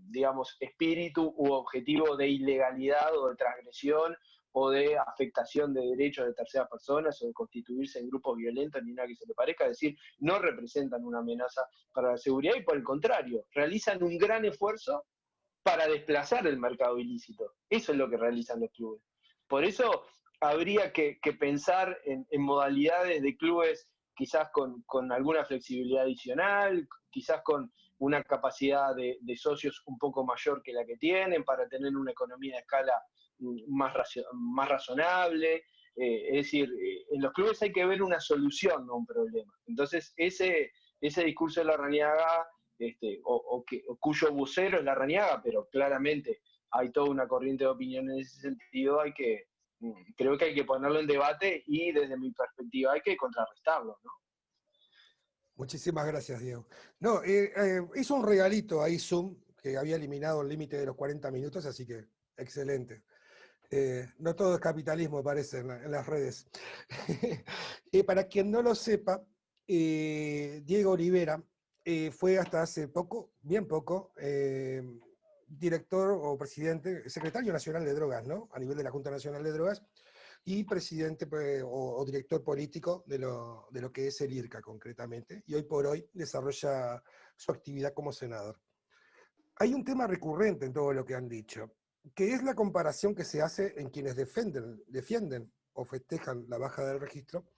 digamos, espíritu u objetivo de ilegalidad o de transgresión o de afectación de derechos de terceras personas o de constituirse en grupos violentos ni nada que se le parezca. Es decir, no representan una amenaza para la seguridad y por el contrario, realizan un gran esfuerzo para desplazar el mercado ilícito. Eso es lo que realizan los clubes. Por eso habría que pensar en modalidades de clubes quizás con alguna flexibilidad adicional, quizás con una capacidad de socios un poco mayor que la que tienen, para tener una economía de escala más razonable, es decir, en los clubes hay que ver una solución a un problema. Entonces, ese discurso de Larrañaga, cuyo vocero es Larrañaga, pero claramente hay toda una corriente de opinión en ese sentido, creo que hay que ponerlo en debate y desde mi perspectiva hay que contrarrestarlo, ¿no? Muchísimas gracias, Diego. No, hizo un regalito ahí Zoom, que había eliminado el límite de los 40 minutos, así que excelente. No todo es capitalismo, parece, en las redes. Para quien no lo sepa, Diego Olivera fue hasta hace poco, bien poco, director o presidente, secretario nacional de drogas, ¿no? A nivel de la Junta Nacional de Drogas, y presidente pues, o director político de lo que es el IRCA concretamente, y hoy por hoy desarrolla su actividad como senador. Hay un tema recurrente en todo lo que han dicho, que es la comparación que se hace en quienes defienden o festejan la baja del registro,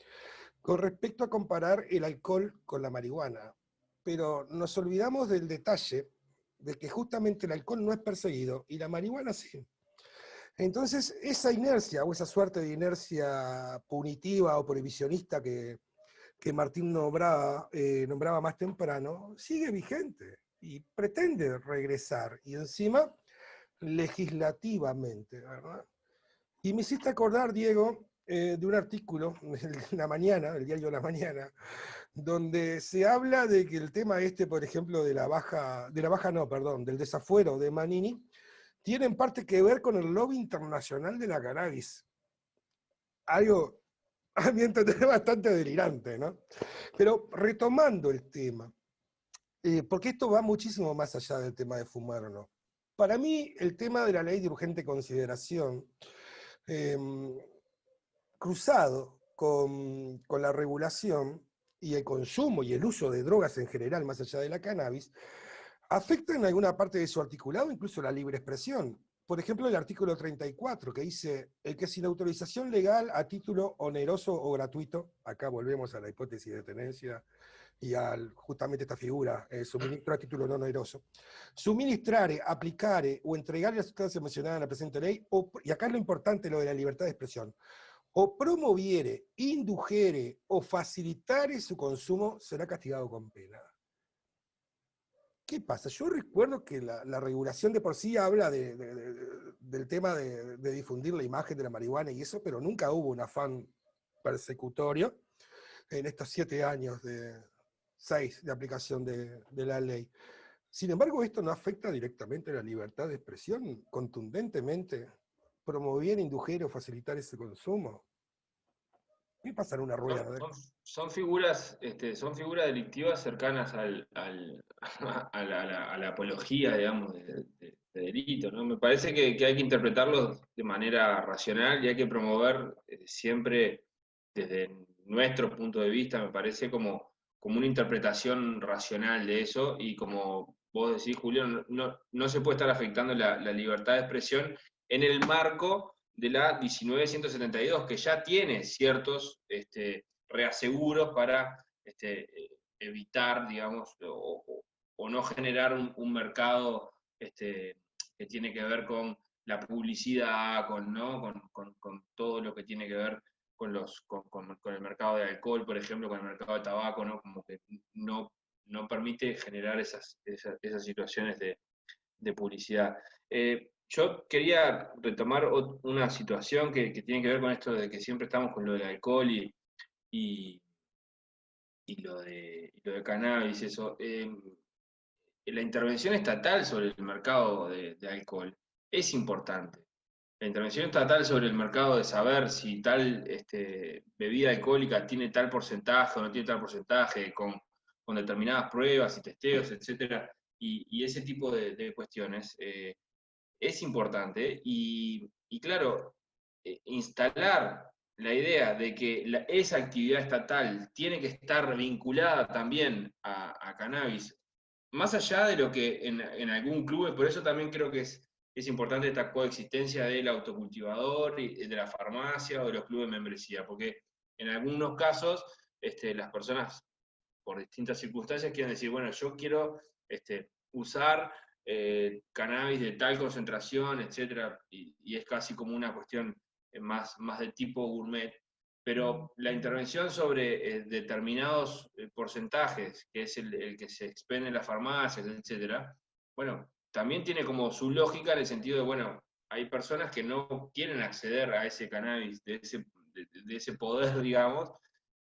con respecto a comparar el alcohol con la marihuana. Pero nos olvidamos del detalle de que justamente el alcohol no es perseguido y la marihuana sí. Entonces, esa inercia o esa suerte de inercia punitiva o prohibicionista que Martín nombraba más temprano, sigue vigente y pretende regresar, y encima legislativamente, ¿verdad? Y me hiciste acordar, Diego, de un artículo de La Mañana, el diario La Mañana, donde se habla de que el tema por ejemplo, del desafuero de Manini, tiene en parte que ver con el lobby internacional de la cannabis. Algo, a mi entender, bastante delirante, ¿no? Pero retomando el tema, porque esto va muchísimo más allá del tema de fumar o no. Para mí, el tema de la ley de urgente consideración, cruzado con la regulación y el consumo y el uso de drogas en general, más allá de la cannabis, afecta en alguna parte de su articulado incluso la libre expresión. Por ejemplo, el artículo 34, que dice, el que sin autorización legal a título oneroso o gratuito, acá volvemos a la hipótesis de tenencia y justamente esta figura, suministro a título no oneroso, suministrare, aplicare o entregare las sustancias mencionadas en la presente ley, y acá es lo importante, lo de la libertad de expresión, o promoviere, indujere o facilitare su consumo, será castigado con pena. ¿Qué pasa? Yo recuerdo que la regulación de por sí habla del tema de difundir la imagen de la marihuana y eso, pero nunca hubo un afán persecutorio en estos 7 años 6 de aplicación de la ley. Sin embargo, esto no afecta directamente a la libertad de expresión, contundentemente, promover, indujer o facilitar ese consumo. ¿Qué pasa en una rueda? Son figuras delictivas cercanas a la apología, digamos, de delito, ¿no? Me parece que hay que interpretarlos de manera racional y hay que promover siempre desde nuestro punto de vista, me parece como una interpretación racional de eso, y como vos decís, Julio, no se puede estar afectando la libertad de expresión en el marco de la 1972, que ya tiene ciertos reaseguros para evitar, digamos, o no generar un mercado que tiene que ver con la publicidad, con todo lo que tiene que ver con el mercado de alcohol, por ejemplo, con el mercado de tabaco, ¿no? Como que no permite generar esas situaciones de publicidad. Yo quería retomar una situación que tiene que ver con esto de que siempre estamos con lo del alcohol y lo de cannabis, eso. La intervención estatal sobre el mercado de alcohol es importante. La intervención estatal sobre el mercado de saber si tal bebida alcohólica tiene tal porcentaje o no tiene tal porcentaje, con determinadas pruebas y testeos, etc. Y ese tipo de cuestiones es importante. Y claro, instalar la idea de que esa actividad estatal tiene que estar vinculada también a cannabis, más allá de lo que en algún club, por eso también creo que es importante esta coexistencia del autocultivador y de la farmacia o de los clubes de membresía, porque en algunos casos las personas, por distintas circunstancias, quieren decir, bueno, yo quiero usar cannabis de tal concentración, etc. Y es casi como una cuestión más de tipo gourmet, pero la intervención sobre determinados porcentajes, que es el que se expende en las farmacias, etcétera, bueno, también tiene como su lógica en el sentido de, bueno, hay personas que no quieren acceder a ese cannabis, de ese poder, digamos,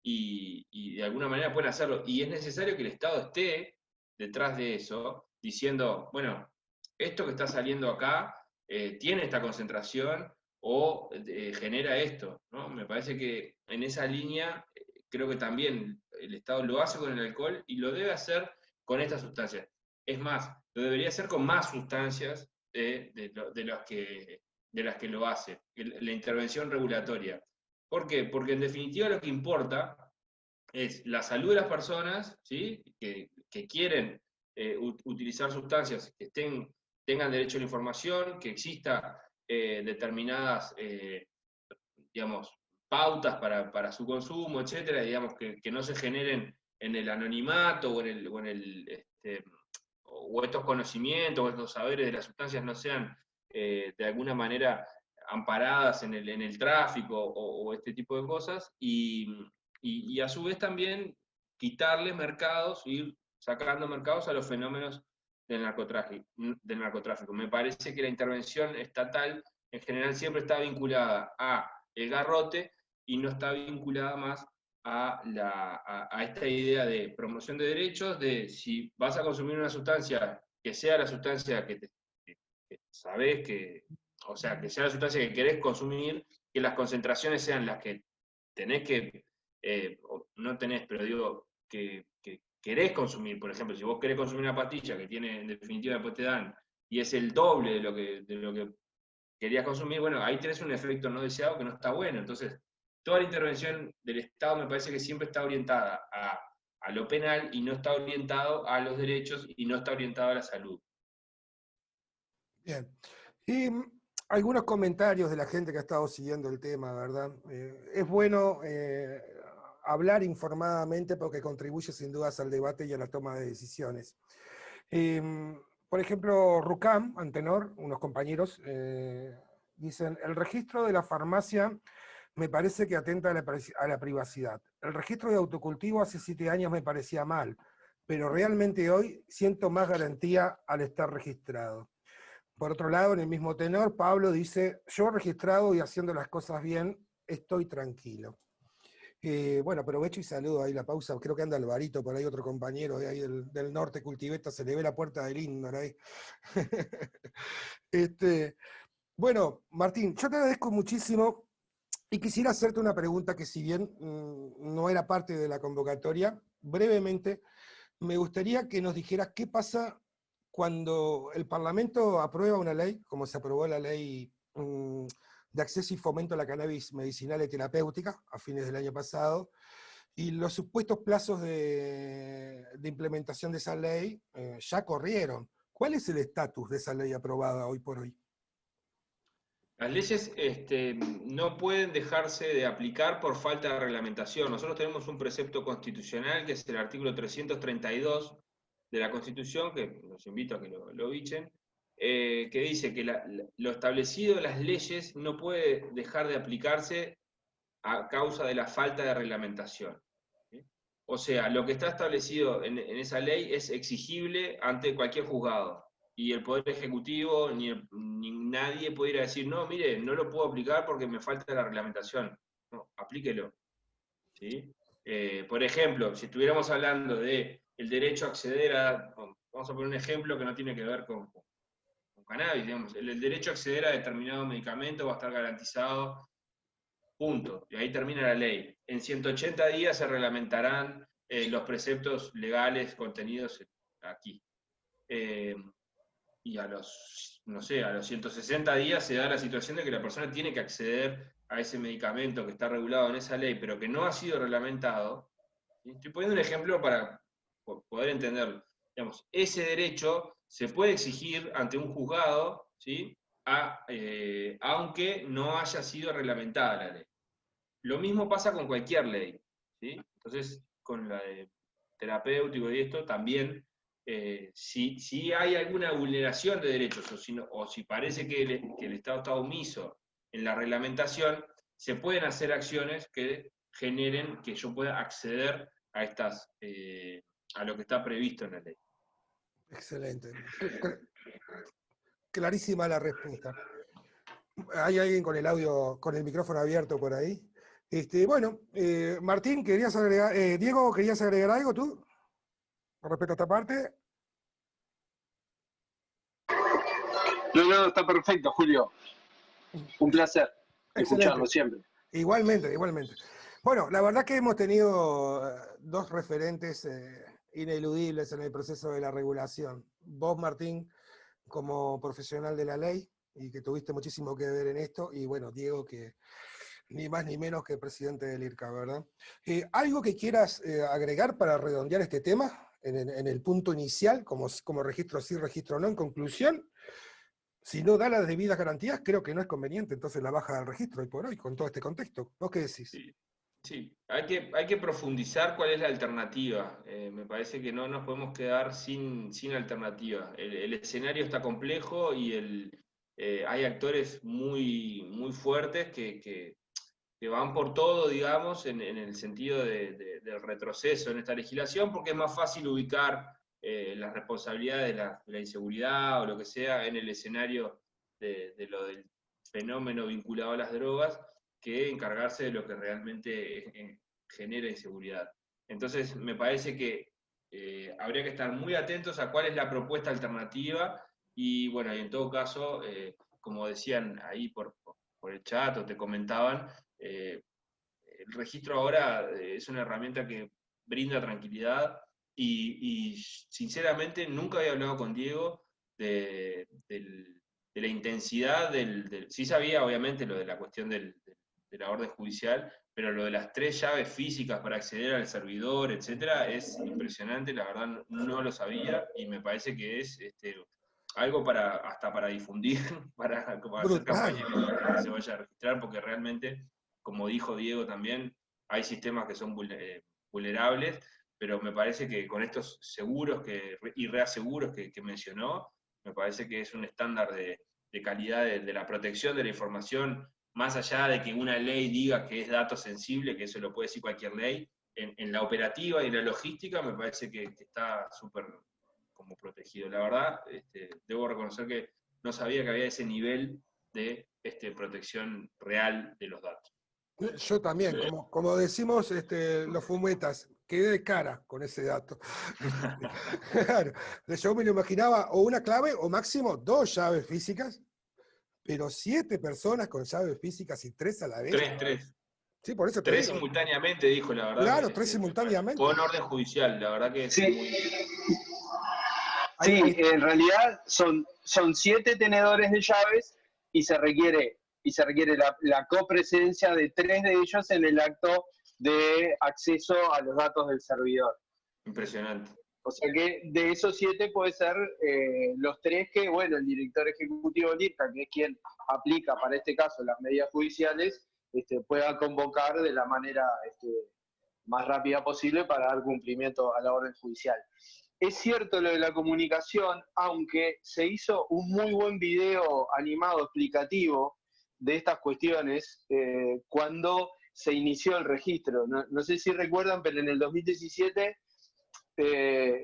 y de alguna manera pueden hacerlo. Y es necesario que el Estado esté detrás de eso, diciendo, bueno, esto que está saliendo acá tiene esta concentración o genera esto, ¿no? Me parece que en esa línea creo que también el Estado lo hace con el alcohol y lo debe hacer con estas sustancias. Es más, lo debería hacer con más sustancias de las que lo hace, la intervención regulatoria. ¿Por qué? Porque en definitiva lo que importa es la salud de las personas, ¿sí? que quieren utilizar sustancias que tengan derecho a la información, que exista determinadas, digamos, pautas para su consumo, etcétera, digamos, que no se generen en el anonimato o estos conocimientos o estos saberes de las sustancias no sean de alguna manera amparadas en el tráfico o este tipo de cosas, y a su vez también quitarle mercados, ir sacando mercados a los fenómenos del narcotráfico. Me parece que la intervención estatal en general siempre está vinculada a el garrote y no está vinculada más a esta idea de promoción de derechos, de si vas a consumir una sustancia, que sea la sustancia que sabés que, o sea, que sea la sustancia que querés consumir, que las concentraciones sean las que tenés que, no tenés, pero digo, que querés consumir. Por ejemplo, si vos querés consumir una pastilla que tiene, en definitiva, después te dan, y es el doble de lo que querías consumir, bueno, ahí tenés un efecto no deseado que no está bueno. Entonces, toda la intervención del Estado me parece que siempre está orientada a lo penal y no está orientado a los derechos y no está orientado a la salud. Bien. Y algunos comentarios de la gente que ha estado siguiendo el tema, ¿verdad? Es bueno hablar informadamente porque contribuye sin dudas al debate y a la toma de decisiones. Por ejemplo, Rucam, Antenor, unos compañeros, dicen, el registro de la farmacia me parece que atenta a la privacidad. El registro de autocultivo hace 7 años me parecía mal, pero realmente hoy siento más garantía al estar registrado. Por otro lado, en el mismo tenor, Pablo dice, yo registrado y haciendo las cosas bien, estoy tranquilo. Bueno, aprovecho y saludo ahí la pausa, creo que anda Alvarito, por ahí otro compañero de ahí del norte Cultiveta, se le ve la puerta del Indor ahí. Bueno, Martín, yo te agradezco muchísimo y quisiera hacerte una pregunta que si bien no era parte de la convocatoria, brevemente, me gustaría que nos dijeras qué pasa cuando el Parlamento aprueba una ley, como se aprobó la ley de acceso y fomento a la cannabis medicinal y terapéutica a fines del año pasado, y los supuestos plazos de implementación de esa ley ya corrieron. ¿Cuál es el estatus de esa ley aprobada hoy por hoy? Las leyes no pueden dejarse de aplicar por falta de reglamentación. Nosotros tenemos un precepto constitucional, que es el artículo 332 de la Constitución, que los invito a que lo bichen, que dice que lo establecido en las leyes no puede dejar de aplicarse a causa de la falta de reglamentación. ¿Sí? O sea, lo que está establecido en esa ley es exigible ante cualquier juzgado. Y el Poder Ejecutivo ni nadie puede ir a decir, no, mire, no lo puedo aplicar porque me falta la reglamentación. No, aplíquelo. ¿Sí? Por ejemplo, si estuviéramos hablando de el derecho a acceder a, vamos a poner un ejemplo que no tiene que ver con cannabis, digamos, el derecho a acceder a determinado medicamento va a estar garantizado, punto, y ahí termina la ley. En 180 días se reglamentarán los preceptos legales contenidos aquí. Y a los 160 días se da la situación de que la persona tiene que acceder a ese medicamento que está regulado en esa ley, pero que no ha sido reglamentado. ¿Sí? Estoy poniendo un ejemplo para poder entenderlo. Digamos, ese derecho se puede exigir ante un juzgado, ¿sí? Aunque no haya sido reglamentada la ley. Lo mismo pasa con cualquier ley. ¿Sí? Entonces, con la de terapéutico y esto también, si hay alguna vulneración de derechos o si parece que el Estado está omiso en la reglamentación, se pueden hacer acciones que generen que yo pueda acceder a a lo que está previsto en la ley. Excelente. Clarísima la respuesta. ¿Hay alguien con el audio, con el micrófono abierto por ahí? Bueno, Martín, ¿querías agregar, Diego, ¿querías agregar algo tú con respecto a esta parte? No, está perfecto, Julio. Un placer escucharlo Excelente. siempre. Igualmente, igualmente. Bueno, la verdad que hemos tenido dos referentes ineludibles en el proceso de la regulación. Vos, Martín, como profesional de la ley, y que tuviste muchísimo que ver en esto, y bueno, Diego, que ni más ni menos que presidente del IRCA, ¿verdad? ¿Algo que quieras agregar para redondear este tema en el punto inicial, como registro sí, registro no, en conclusión? Si no da las debidas garantías, creo que no es conveniente entonces la baja del registro hoy por hoy, con todo este contexto. ¿Vos qué decís? Sí, sí. Hay que profundizar cuál es la alternativa. Me parece que no nos podemos quedar sin alternativa. El escenario está complejo y hay actores muy fuertes que van por todo, digamos, en el sentido del retroceso en esta legislación, porque es más fácil ubicar las responsabilidades de la inseguridad o lo que sea en el escenario de lo del fenómeno vinculado a las drogas, que encargarse de lo que realmente genera inseguridad. Entonces, me parece que habría que estar muy atentos a cuál es la propuesta alternativa y, bueno, y en todo caso, como decían ahí por el chat o te comentaban, el registro ahora es una herramienta que brinda tranquilidad y sinceramente nunca había hablado con Diego de la intensidad sí sabía obviamente lo de la cuestión de la orden judicial, pero lo de las 3 llaves físicas para acceder al servidor, etcétera, es impresionante, la verdad no lo sabía y me parece que es algo hasta para difundir, para hacer Brutal. campaña que se vaya a registrar, porque realmente, como dijo Diego también, hay sistemas que son vulnerables, pero me parece que con estos seguros y reaseguros que mencionó, me parece que es un estándar de calidad de la protección de la información, más allá de que una ley diga que es dato sensible, que eso lo puede decir cualquier ley, en la operativa y en la logística me parece que está súper como protegido. La verdad, debo reconocer que no sabía que había ese nivel de protección real de los datos. Yo también, como decimos los fumetas, quedé de cara con ese dato. Claro, yo me lo imaginaba o una clave o máximo 2 llaves físicas, pero 7 personas con llaves físicas y 3 a la vez. 3. Sí, por eso te 3 digo. simultáneamente, dijo, la verdad. Claro, 3 simultáneamente. Con orden judicial, la verdad que es Sí. muy... Sí, en realidad son 7 tenedores de llaves y se requiere la copresencia de 3 de ellos en el acto de acceso a los datos del servidor. Impresionante. O sea que de esos 7 puede ser los 3 que, bueno, el director ejecutivo del IRCA, que es quien aplica para este caso las medidas judiciales, pueda convocar de la manera más rápida posible para dar cumplimiento a la orden judicial. Es cierto lo de la comunicación, aunque se hizo un muy buen video animado explicativo de estas cuestiones cuando se inició el registro. No sé si recuerdan, pero en el 2017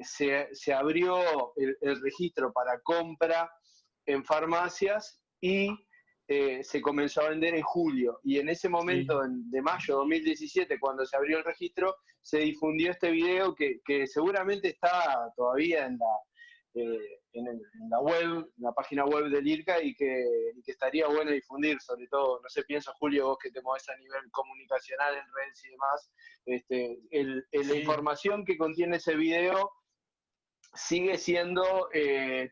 se abrió el registro para compra en farmacias y se comenzó a vender en julio. Y en ese momento, de mayo de 2017, cuando se abrió el registro, se difundió este video que seguramente está todavía en la web, en la página web del IRCA y que estaría bueno difundir, sobre todo, no sé, piensa Julio, vos que te movés a nivel comunicacional en redes y demás, la información que contiene ese video sigue siendo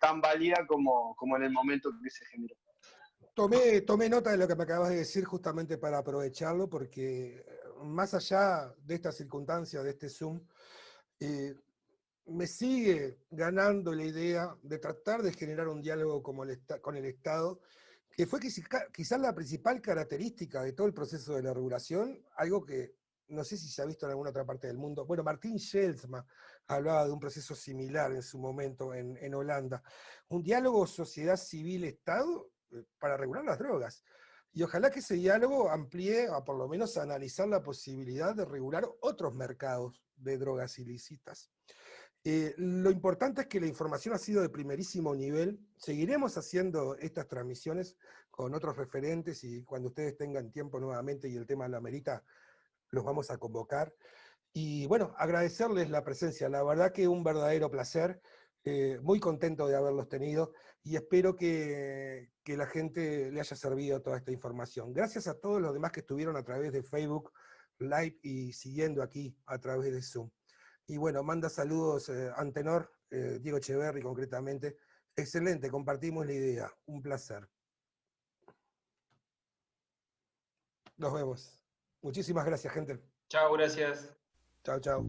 tan válida como en el momento que se generó. Tomé nota de lo que me acabas de decir justamente para aprovecharlo, porque más allá de esta circunstancia, de este Zoom, me sigue ganando la idea de tratar de generar un diálogo con el Estado, que fue quizás la principal característica de todo el proceso de la regulación, algo que no sé si se ha visto en alguna otra parte del mundo. Bueno, Martín Schelsma hablaba de un proceso similar en su momento en Holanda. Un diálogo sociedad civil-Estado para regular las drogas. Y ojalá que ese diálogo amplíe, o por lo menos a analizar la posibilidad de regular otros mercados de drogas ilícitas. Lo importante es que la información ha sido de primerísimo nivel. Seguiremos haciendo estas transmisiones con otros referentes y cuando ustedes tengan tiempo nuevamente y el tema lo amerita, los vamos a convocar. Y bueno, agradecerles la presencia. La verdad que un verdadero placer. Muy contento de haberlos tenido y espero que la gente le haya servido toda esta información. Gracias a todos los demás que estuvieron a través de Facebook Live y siguiendo aquí a través de Zoom. Y bueno, manda saludos Antenor, Diego Echeverri concretamente. Excelente, compartimos la idea. Un placer. Nos vemos. Muchísimas gracias, gente. Chao, gracias. Chao, chao.